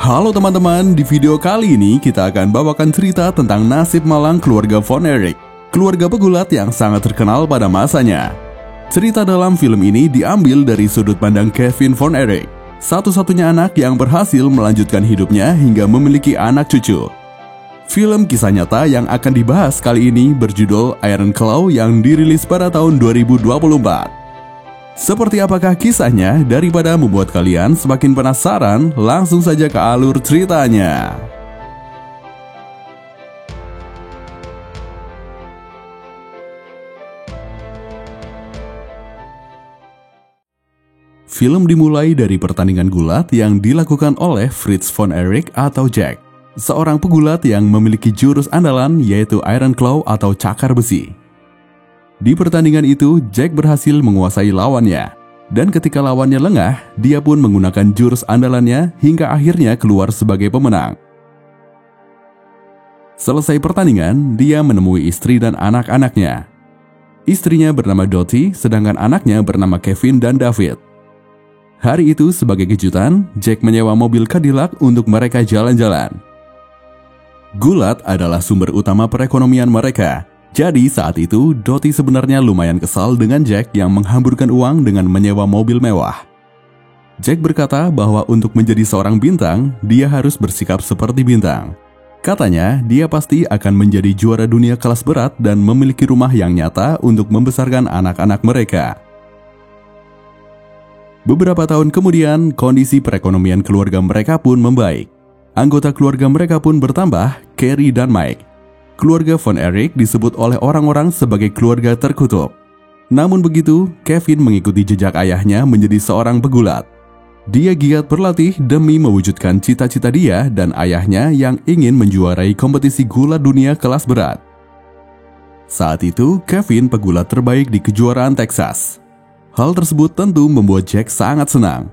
Halo teman-teman, di video kali ini kita akan bawakan cerita tentang nasib malang keluarga Von Erich, keluarga pegulat yang sangat terkenal pada masanya. Cerita dalam film ini diambil dari sudut pandang Kevin Von Erich, satu-satunya anak yang berhasil melanjutkan hidupnya hingga memiliki anak cucu. Film kisah nyata yang akan dibahas kali ini berjudul Iron Claw yang dirilis pada tahun 2024. Seperti apakah kisahnya? Daripada membuat kalian semakin penasaran, langsung saja ke alur ceritanya. Film dimulai dari pertandingan gulat yang dilakukan oleh Fritz Von Erich atau Jack, seorang pegulat yang memiliki jurus andalan yaitu Iron Claw atau cakar besi. Di pertandingan itu, Jack berhasil menguasai lawannya, dan ketika lawannya lengah, dia pun menggunakan jurus andalannya hingga akhirnya keluar sebagai pemenang. Selesai pertandingan, dia menemui istri dan anak-anaknya. Istrinya bernama Dottie, sedangkan anaknya bernama Kevin dan David. Hari itu, sebagai kejutan, Jack menyewa mobil Cadillac untuk mereka jalan-jalan. Gulat adalah sumber utama perekonomian mereka. Jadi saat itu, Dottie sebenarnya lumayan kesal dengan Jack yang menghamburkan uang dengan menyewa mobil mewah. Jack berkata bahwa untuk menjadi seorang bintang, dia harus bersikap seperti bintang. Katanya, dia pasti akan menjadi juara dunia kelas berat dan memiliki rumah yang nyata untuk membesarkan anak-anak mereka. Beberapa tahun kemudian, kondisi perekonomian keluarga mereka pun membaik. Anggota keluarga mereka pun bertambah, Carrie dan Mike. Keluarga Von Erich disebut oleh orang-orang sebagai keluarga terkutuk. Namun begitu, Kevin mengikuti jejak ayahnya menjadi seorang pegulat. Dia giat berlatih demi mewujudkan cita-cita dia dan ayahnya yang ingin menjuarai kompetisi gulat dunia kelas berat. Saat itu, Kevin pegulat terbaik di kejuaraan Texas. Hal tersebut tentu membuat Jack sangat senang.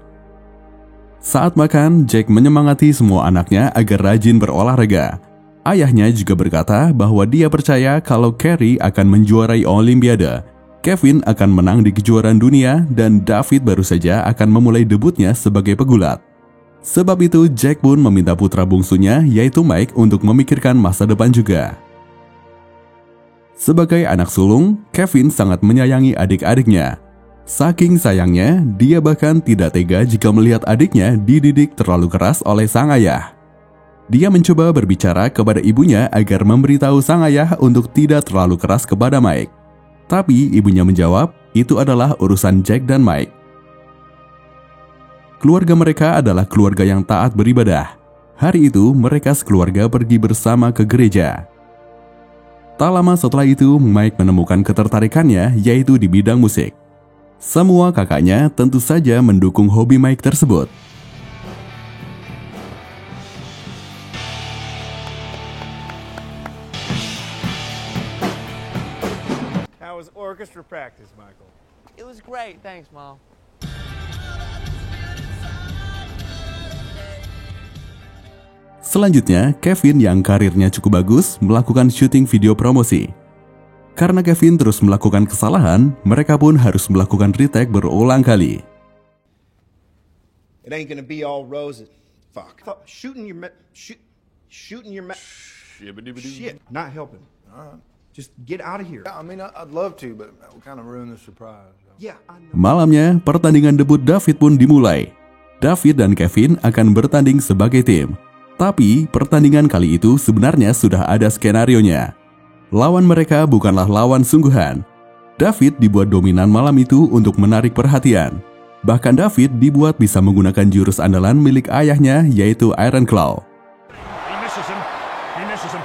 Saat makan, Jack menyemangati semua anaknya agar rajin berolahraga. Ayahnya juga berkata bahwa dia percaya kalau Carrie akan menjuarai Olimpiade, Kevin akan menang di kejuaraan dunia, dan David baru saja akan memulai debutnya sebagai pegulat. Sebab itu, Jack pun meminta putra bungsunya yaitu Mike untuk memikirkan masa depan juga. Sebagai anak sulung, Kevin sangat menyayangi adik-adiknya. Saking sayangnya, dia bahkan tidak tega jika melihat adiknya dididik terlalu keras oleh sang ayah. Dia mencoba berbicara kepada ibunya agar memberitahu sang ayah untuk tidak terlalu keras kepada Mike. Tapi ibunya menjawab, itu adalah urusan Jack dan Mike. Keluarga mereka adalah keluarga yang taat beribadah. Hari itu, mereka sekeluarga pergi bersama ke gereja. Tak lama setelah itu, Mike menemukan ketertarikannya yaitu di bidang musik. Semua kakaknya tentu saja mendukung hobi Mike tersebut. How was orchestra practice, Michael? It was great, thanks, Mom. Selanjutnya, Kevin yang karirnya cukup bagus melakukan syuting video promosi. Karena Kevin terus melakukan kesalahan, mereka pun harus melakukan retake berulang kali. It ain't gonna be all roses. Fuck. Shooting your shit, not helping. Just get out of here. I mean, I'd love to, but we kind of ruin the surprise. Yeah, I know. Malamnya, pertandingan debut David pun dimulai. David dan Kevin akan bertanding sebagai tim. Tapi, pertandingan kali itu sebenarnya sudah ada skenarionya. Lawan mereka bukanlah lawan sungguhan. David dibuat dominan malam itu untuk menarik perhatian. Bahkan David dibuat bisa menggunakan jurus andalan milik ayahnya yaitu Iron Claw. He misses him.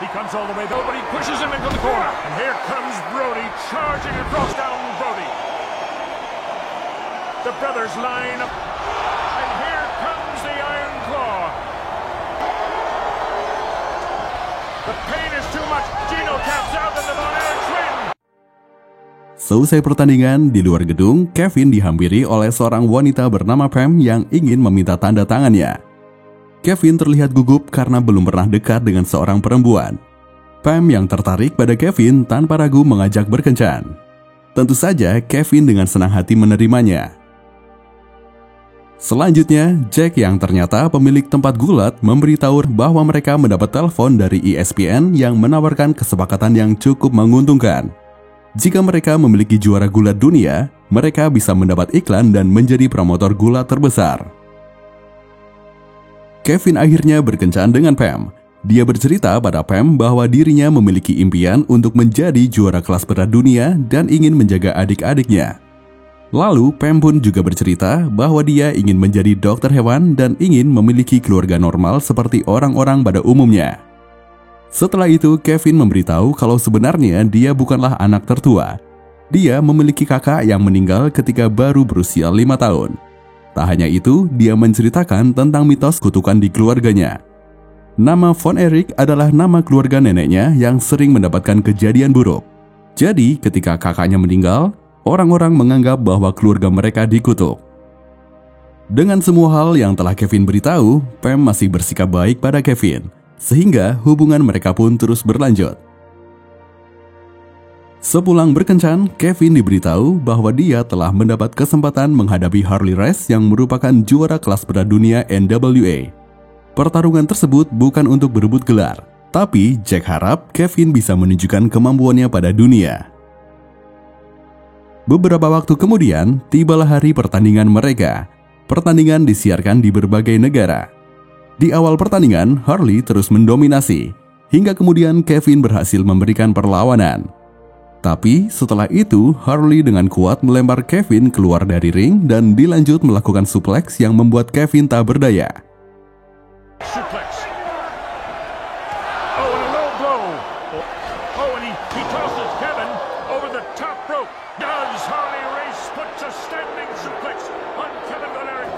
He comes all the way though, but he pushes him into the corner. And here comes Brody charging across down Brody. The brothers line up. And here comes the Iron Claw. The pain is too much. Gino taps out and the Von Erich win. Selesai pertandingan, di luar gedung, Kevin dihampiri oleh seorang wanita bernama Pam yang ingin meminta tanda tangannya. Kevin terlihat gugup karena belum pernah dekat dengan seorang perempuan. Pam yang tertarik pada Kevin tanpa ragu mengajak berkencan. Tentu saja Kevin dengan senang hati menerimanya. Selanjutnya, Jack yang ternyata pemilik tempat gulat memberitahu bahwa mereka mendapat telepon dari ESPN yang menawarkan kesepakatan yang cukup menguntungkan. Jika mereka memiliki juara gulat dunia, mereka bisa mendapat iklan dan menjadi promotor gulat terbesar. Kevin akhirnya berkencan dengan Pam. Dia bercerita pada Pam bahwa dirinya memiliki impian untuk menjadi juara kelas berat dunia dan ingin menjaga adik-adiknya. Lalu, Pam pun juga bercerita bahwa dia ingin menjadi dokter hewan dan ingin memiliki keluarga normal seperti orang-orang pada umumnya. Setelah itu, Kevin memberitahu kalau sebenarnya dia bukanlah anak tertua. Dia memiliki kakak yang meninggal ketika baru berusia 5 tahun. Tak hanya itu, dia menceritakan tentang mitos kutukan di keluarganya. Nama Von Erich adalah nama keluarga neneknya yang sering mendapatkan kejadian buruk. Jadi, ketika kakaknya meninggal, orang-orang menganggap bahwa keluarga mereka dikutuk. Dengan semua hal yang telah Kevin beritahu, Pam masih bersikap baik pada Kevin, sehingga hubungan mereka pun terus berlanjut. Sepulang berkencan, Kevin diberitahu bahwa dia telah mendapat kesempatan menghadapi Harley Race yang merupakan juara kelas berat dunia NWA. Pertarungan tersebut bukan untuk berebut gelar, tapi Jack harap Kevin bisa menunjukkan kemampuannya pada dunia. Beberapa waktu kemudian, tibalah hari pertandingan mereka. Pertandingan disiarkan di berbagai negara. Di awal pertandingan, Harley terus mendominasi, hingga kemudian Kevin berhasil memberikan perlawanan. Tapi setelah itu, Harley dengan kuat melempar Kevin keluar dari ring dan dilanjut melakukan suplex yang membuat Kevin tak berdaya. Suplex. Oh, and a low blow. Oh, and he tosses Kevin over the top rope. Does Harley Race puts a standing suplex on Kevin Von Erich.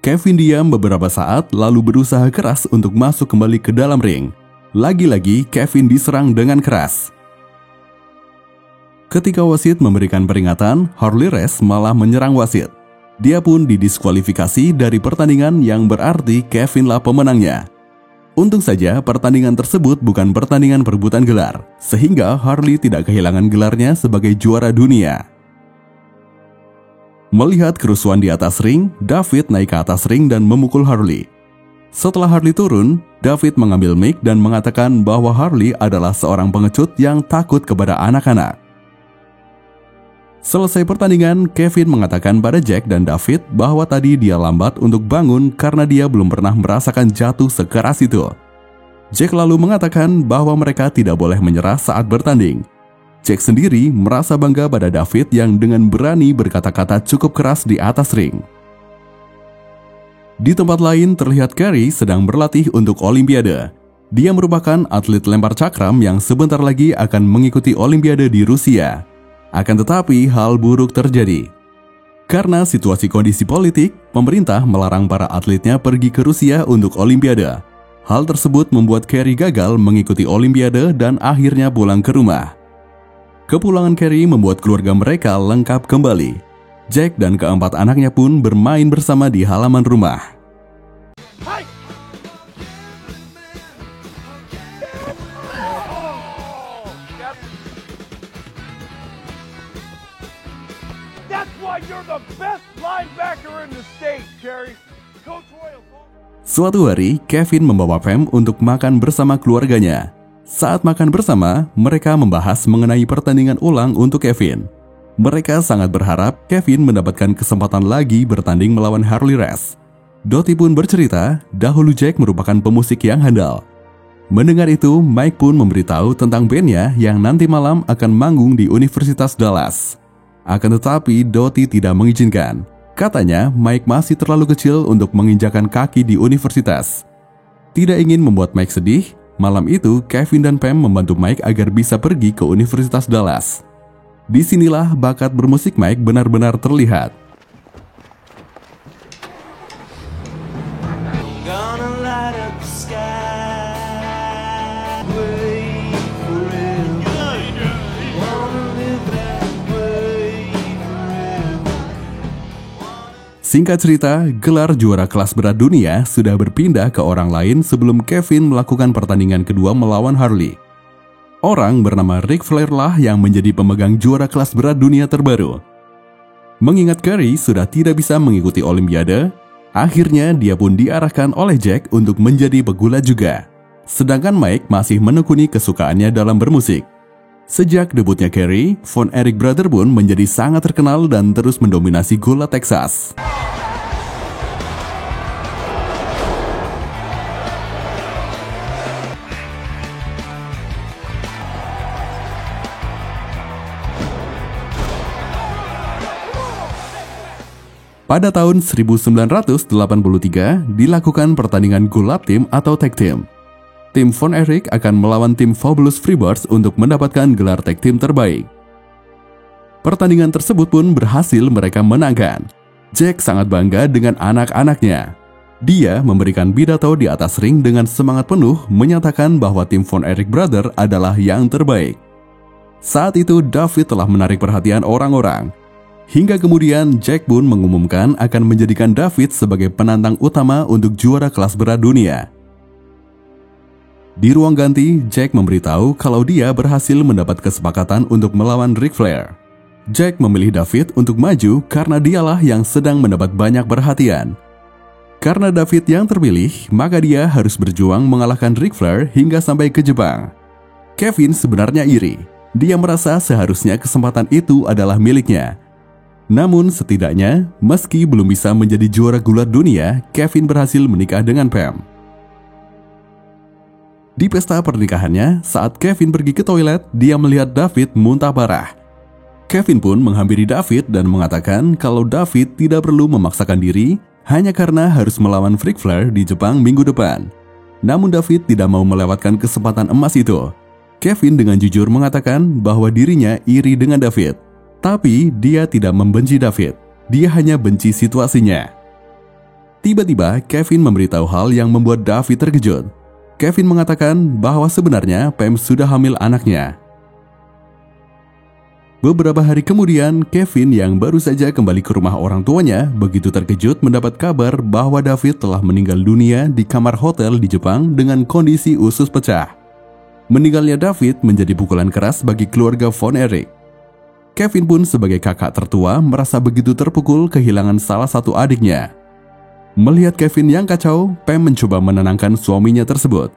Kevin diam beberapa saat lalu berusaha keras untuk masuk kembali ke dalam ring. Lagi-lagi Kevin diserang dengan keras. Ketika wasit memberikan peringatan, Harley Race malah menyerang wasit. Dia pun didiskualifikasi dari pertandingan yang berarti Kevinlah pemenangnya. Untung saja pertandingan tersebut bukan pertandingan perebutan gelar, sehingga Harley tidak kehilangan gelarnya sebagai juara dunia. Melihat kerusuhan di atas ring, David naik ke atas ring dan memukul Harley. Setelah Harley turun, David mengambil mic dan mengatakan bahwa Harley adalah seorang pengecut yang takut kepada anak-anak. Selesai pertandingan, Kevin mengatakan pada Jack dan David bahwa tadi dia lambat untuk bangun karena dia belum pernah merasakan jatuh sekeras itu. Jack lalu mengatakan bahwa mereka tidak boleh menyerah saat bertanding. Jack sendiri merasa bangga pada David yang dengan berani berkata-kata cukup keras di atas ring. Di tempat lain terlihat Kerry sedang berlatih untuk Olimpiade. Dia merupakan atlet lempar cakram yang sebentar lagi akan mengikuti Olimpiade di Rusia. Akan tetapi hal buruk terjadi. Karena situasi kondisi politik, pemerintah melarang para atletnya pergi ke Rusia untuk Olimpiade. Hal tersebut membuat Kerry gagal mengikuti Olimpiade dan akhirnya pulang ke rumah. Kepulangan Kerry membuat keluarga mereka lengkap kembali. Jack dan keempat anaknya pun bermain bersama di halaman rumah. That's why you're the best linebacker in the state, Kerry. Coach Royal. Suatu hari, Kevin membawa Pam untuk makan bersama keluarganya. Saat makan bersama, mereka membahas mengenai pertandingan ulang untuk Kevin. Mereka sangat berharap Kevin mendapatkan kesempatan lagi bertanding melawan Harley Race. Dottie pun bercerita, dahulu Jack merupakan pemusik yang handal. Mendengar itu, Mike pun memberitahu tentang bandnya yang nanti malam akan manggung di Universitas Dallas. Akan tetapi, Dottie tidak mengizinkan. Katanya, Mike masih terlalu kecil untuk menginjakan kaki di universitas. Tidak ingin membuat Mike sedih, malam itu Kevin dan Pam membantu Mike agar bisa pergi ke Universitas Dallas. Disinilah bakat bermusik Mike benar-benar terlihat. Singkat cerita, gelar juara kelas berat dunia sudah berpindah ke orang lain sebelum Kevin melakukan pertandingan kedua melawan Harley. Orang bernama Ric Flair lah yang menjadi pemegang juara kelas berat dunia terbaru. Mengingat Kerry sudah tidak bisa mengikuti Olimpiade, akhirnya dia pun diarahkan oleh Jack untuk menjadi pegulat juga. Sedangkan Mike masih menekuni kesukaannya dalam bermusik. Sejak debutnya Kerry, Von Erich Brother pun menjadi sangat terkenal dan terus mendominasi gulat Texas. Pada tahun 1983 dilakukan pertandingan gulat tim atau tag team. Tim Von Erich akan melawan tim Fabulous Freebirds untuk mendapatkan gelar tag team terbaik. Pertandingan tersebut pun berhasil mereka menangkan. Jack sangat bangga dengan anak-anaknya. Dia memberikan pidato di atas ring dengan semangat penuh menyatakan bahwa tim Von Erich Brother adalah yang terbaik. Saat itu David telah menarik perhatian orang-orang. Hingga kemudian Jack pun mengumumkan akan menjadikan David sebagai penantang utama untuk juara kelas berat dunia. Di ruang ganti, Jack memberitahu kalau dia berhasil mendapat kesepakatan untuk melawan Ric Flair. Jack memilih David untuk maju karena dialah yang sedang mendapat banyak perhatian. Karena David yang terpilih, maka dia harus berjuang mengalahkan Ric Flair hingga sampai ke Jepang. Kevin sebenarnya iri. Dia merasa seharusnya kesempatan itu adalah miliknya. Namun setidaknya, meski belum bisa menjadi juara gulat dunia, Kevin berhasil menikah dengan Pam. Di pesta pernikahannya, saat Kevin pergi ke toilet, dia melihat David muntah parah. Kevin pun menghampiri David dan mengatakan kalau David tidak perlu memaksakan diri hanya karena harus melawan Ric Flair di Jepang minggu depan. Namun David tidak mau melewatkan kesempatan emas itu. Kevin dengan jujur mengatakan bahwa dirinya iri dengan David. Tapi dia tidak membenci David, dia hanya benci situasinya. Tiba-tiba Kevin memberitahu hal yang membuat David terkejut. Kevin mengatakan bahwa sebenarnya Pam sudah hamil anaknya. Beberapa hari kemudian, Kevin yang baru saja kembali ke rumah orang tuanya begitu terkejut mendapat kabar bahwa David telah meninggal dunia di kamar hotel di Jepang dengan kondisi usus pecah. Meninggalnya David menjadi pukulan keras bagi keluarga Von Erich. Kevin pun sebagai kakak tertua merasa begitu terpukul kehilangan salah satu adiknya. Melihat Kevin yang kacau, Pam mencoba menenangkan suaminya tersebut.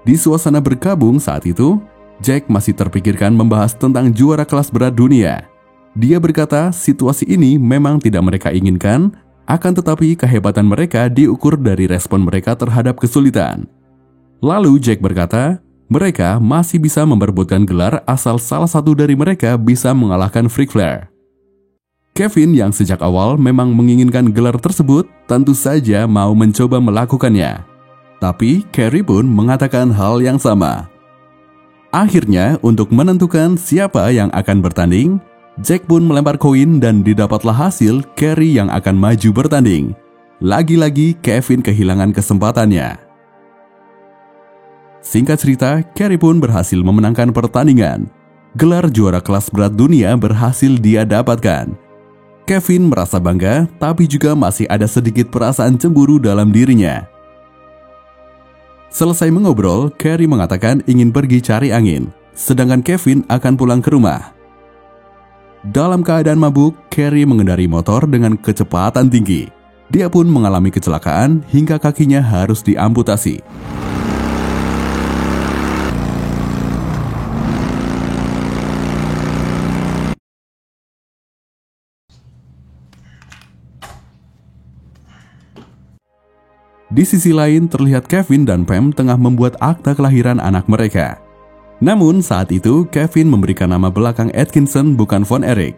Di suasana berkabung saat itu, Jack masih terpikirkan membahas tentang juara kelas berat dunia. Dia berkata situasi ini memang tidak mereka inginkan, akan tetapi kehebatan mereka diukur dari respon mereka terhadap kesulitan. Lalu Jack berkata, mereka masih bisa memperebutkan gelar asal salah satu dari mereka bisa mengalahkan Ric Flair. Kevin yang sejak awal memang menginginkan gelar tersebut tentu saja mau mencoba melakukannya. Tapi Kerry pun mengatakan hal yang sama. Akhirnya untuk menentukan siapa yang akan bertanding, Jack pun melempar koin dan didapatlah hasil Kerry yang akan maju bertanding. Lagi-lagi Kevin kehilangan kesempatannya. Singkat cerita, Kerry pun berhasil memenangkan pertandingan. Gelar juara kelas berat dunia berhasil dia dapatkan. Kevin merasa bangga, tapi juga masih ada sedikit perasaan cemburu dalam dirinya. Selesai mengobrol, Kerry mengatakan ingin pergi cari angin, sedangkan Kevin akan pulang ke rumah. Dalam keadaan mabuk, Kerry mengendari motor dengan kecepatan tinggi. Dia pun mengalami kecelakaan hingga kakinya harus diamputasi. Di sisi lain, terlihat Kevin dan Pam tengah membuat akta kelahiran anak mereka. Namun saat itu, Kevin memberikan nama belakang Atkinson bukan Von Erich.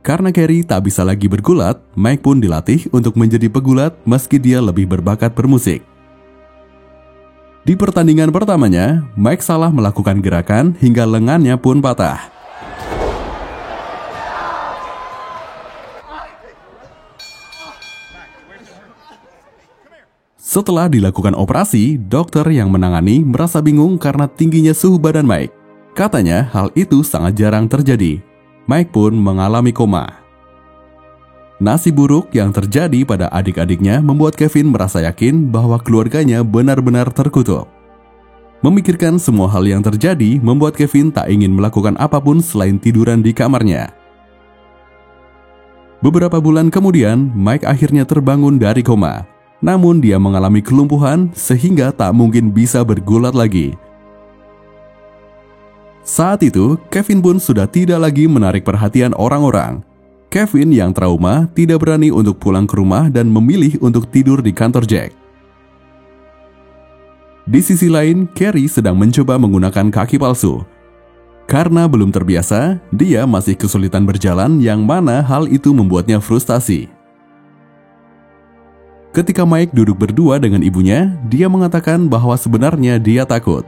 Karena Kerry tak bisa lagi bergulat, Mike pun dilatih untuk menjadi pegulat meski dia lebih berbakat bermusik. Di pertandingan pertamanya, Mike salah melakukan gerakan hingga lengannya pun patah. Setelah dilakukan operasi, dokter yang menangani merasa bingung karena tingginya suhu badan Mike. Katanya hal itu sangat jarang terjadi. Mike pun mengalami koma. Nasib buruk yang terjadi pada adik-adiknya membuat Kevin merasa yakin bahwa keluarganya benar-benar terkutuk. Memikirkan semua hal yang terjadi membuat Kevin tak ingin melakukan apapun selain tiduran di kamarnya. Beberapa bulan kemudian, Mike akhirnya terbangun dari koma. Namun dia mengalami kelumpuhan sehingga tak mungkin bisa bergulat lagi. Saat itu, Kevin pun sudah tidak lagi menarik perhatian orang-orang. Kevin yang trauma tidak berani untuk pulang ke rumah dan memilih untuk tidur di kantor Jack. Di sisi lain, Carrie sedang mencoba menggunakan kaki palsu. Karena belum terbiasa, dia masih kesulitan berjalan yang mana hal itu membuatnya frustasi. Ketika Mike duduk berdua dengan ibunya, dia mengatakan bahwa sebenarnya dia takut.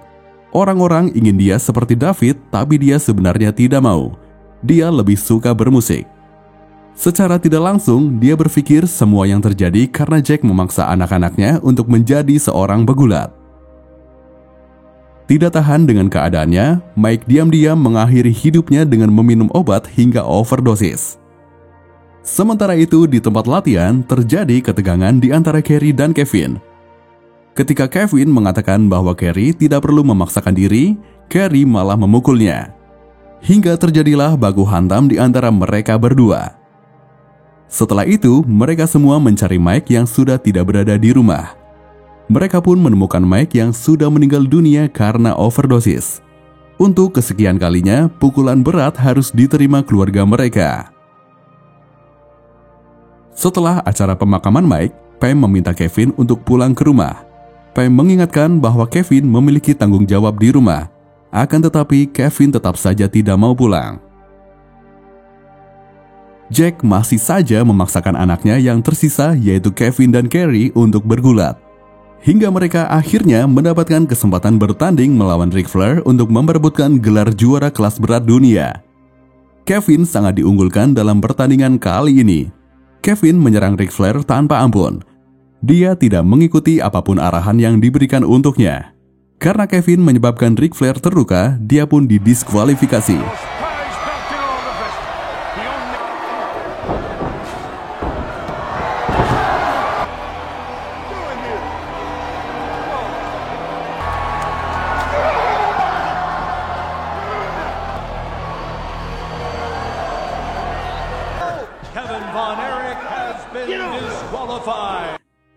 Orang-orang ingin dia seperti David, tapi dia sebenarnya tidak mau. Dia lebih suka bermusik. Secara tidak langsung, dia berpikir semua yang terjadi karena Jack memaksa anak-anaknya untuk menjadi seorang pegulat. Tidak tahan dengan keadaannya, Mike diam-diam mengakhiri hidupnya dengan meminum obat hingga overdosis. Sementara itu, di tempat latihan terjadi ketegangan di antara Carrie dan Kevin. Ketika Kevin mengatakan bahwa Carrie tidak perlu memaksakan diri, Carrie malah memukulnya. Hingga terjadilah baku hantam di antara mereka berdua. Setelah itu, mereka semua mencari Mike yang sudah tidak berada di rumah. Mereka pun menemukan Mike yang sudah meninggal dunia karena overdosis. Untuk kesekian kalinya, pukulan berat harus diterima keluarga mereka. Setelah acara pemakaman Mike, Pam meminta Kevin untuk pulang ke rumah. Pam mengingatkan bahwa Kevin memiliki tanggung jawab di rumah. Akan tetapi, Kevin tetap saja tidak mau pulang. Jack masih saja memaksakan anaknya yang tersisa, yaitu Kevin dan Carrie, untuk bergulat. Hingga mereka akhirnya mendapatkan kesempatan bertanding melawan Ric Flair untuk memperebutkan gelar juara kelas berat dunia. Kevin sangat diunggulkan dalam pertandingan kali ini. Kevin menyerang Ric Flair tanpa ampun. Dia tidak mengikuti apapun arahan yang diberikan untuknya. Karena Kevin menyebabkan Ric Flair terluka, dia pun didiskualifikasi.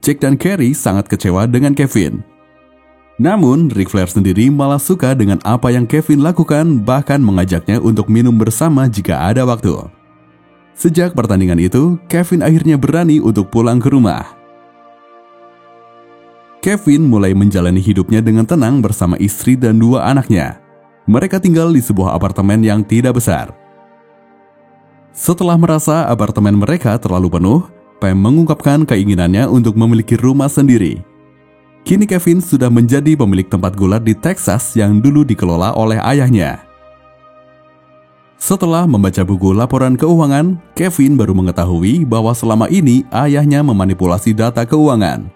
Jack dan Carrie sangat kecewa dengan Kevin. Namun, Ric Flair sendiri malah suka dengan apa yang Kevin lakukan, bahkan mengajaknya untuk minum bersama jika ada waktu. Sejak pertandingan itu, Kevin akhirnya berani untuk pulang ke rumah. Kevin mulai menjalani hidupnya dengan tenang bersama istri dan 2 anaknya. Mereka tinggal di sebuah apartemen yang tidak besar. Setelah merasa apartemen mereka terlalu penuh, Pam mengungkapkan keinginannya untuk memiliki rumah sendiri. Kini Kevin sudah menjadi pemilik tempat gulat di Texas yang dulu dikelola oleh ayahnya. Setelah membaca buku laporan keuangan, Kevin baru mengetahui bahwa selama ini ayahnya memanipulasi data keuangan.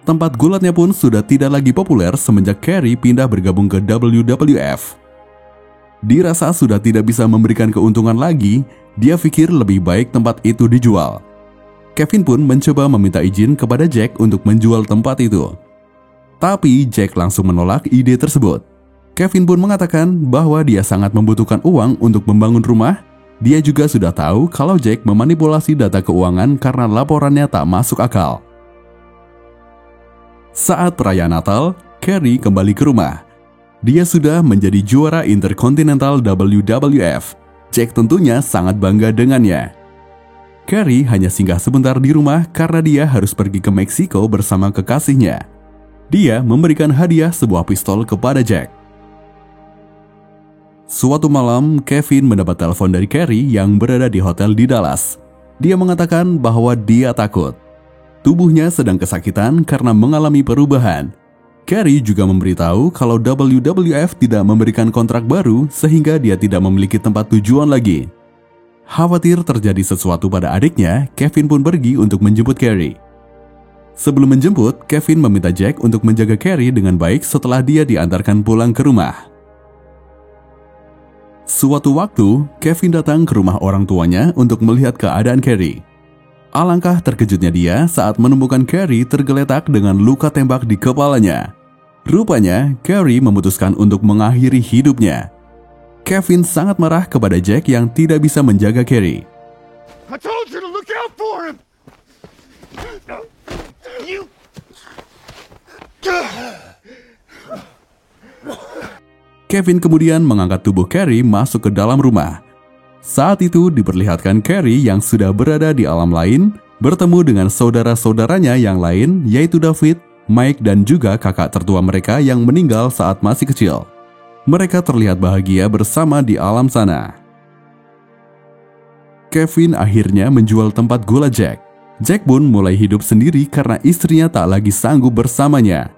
Tempat gulatnya pun sudah tidak lagi populer semenjak Carrie pindah bergabung ke WWF. Dirasa sudah tidak bisa memberikan keuntungan lagi, dia pikir lebih baik tempat itu dijual. Kevin pun mencoba meminta izin kepada Jack untuk menjual tempat itu. Tapi Jack langsung menolak ide tersebut. Kevin pun mengatakan bahwa dia sangat membutuhkan uang untuk membangun rumah. Dia juga sudah tahu kalau Jack memanipulasi data keuangan karena laporannya tak masuk akal. Saat perayaan Natal, Carrie kembali ke rumah. Dia sudah menjadi juara Intercontinental WWF. Jack tentunya sangat bangga dengannya. Carrie hanya singgah sebentar di rumah karena dia harus pergi ke Meksiko bersama kekasihnya. Dia memberikan hadiah sebuah pistol kepada Jack. Suatu malam, Kevin mendapat telepon dari Carrie yang berada di hotel di Dallas. Dia mengatakan bahwa dia takut. Tubuhnya sedang kesakitan karena mengalami perubahan. Carrie juga memberitahu kalau WWF tidak memberikan kontrak baru sehingga dia tidak memiliki tempat tujuan lagi. Khawatir terjadi sesuatu pada adiknya, Kevin pun pergi untuk menjemput Carrie. Sebelum menjemput, Kevin meminta Jack untuk menjaga Carrie dengan baik setelah dia diantarkan pulang ke rumah. Suatu waktu, Kevin datang ke rumah orang tuanya untuk melihat keadaan Carrie. Alangkah terkejutnya dia saat menemukan Carrie tergeletak dengan luka tembak di kepalanya. Rupanya, Carrie memutuskan untuk mengakhiri hidupnya. Kevin sangat marah kepada Jack yang tidak bisa menjaga Carrie. I told you to look out for him! You... Kevin kemudian mengangkat tubuh Carrie masuk ke dalam rumah. Saat itu diperlihatkan Carrie yang sudah berada di alam lain bertemu dengan saudara-saudaranya yang lain, yaitu David, Mike, dan juga kakak tertua mereka yang meninggal saat masih kecil. Mereka terlihat bahagia bersama di alam sana. Kevin akhirnya menjual tempat gula Jack. Jack pun mulai hidup sendiri karena istrinya tak lagi sanggup bersamanya.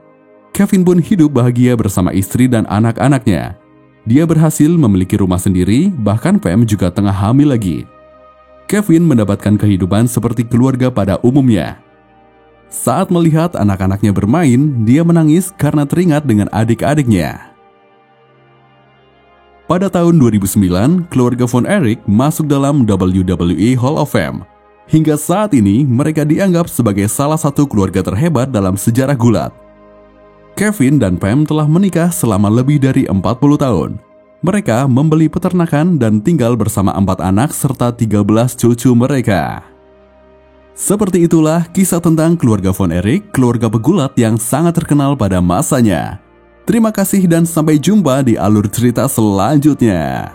Kevin pun hidup bahagia bersama istri dan anak-anaknya. Dia berhasil memiliki rumah sendiri, bahkan Pam juga tengah hamil lagi. Kevin mendapatkan kehidupan seperti keluarga pada umumnya. Saat melihat anak-anaknya bermain, dia menangis karena teringat dengan adik-adiknya. Pada tahun 2009, keluarga Von Erich masuk dalam WWE Hall of Fame. Hingga saat ini, mereka dianggap sebagai salah satu keluarga terhebat dalam sejarah gulat. Kevin dan Pam telah menikah selama lebih dari 40 tahun. Mereka membeli peternakan dan tinggal bersama 4 anak serta 13 cucu mereka. Seperti itulah kisah tentang keluarga Von Erich, keluarga pegulat yang sangat terkenal pada masanya. Terima kasih dan sampai jumpa di alur cerita selanjutnya.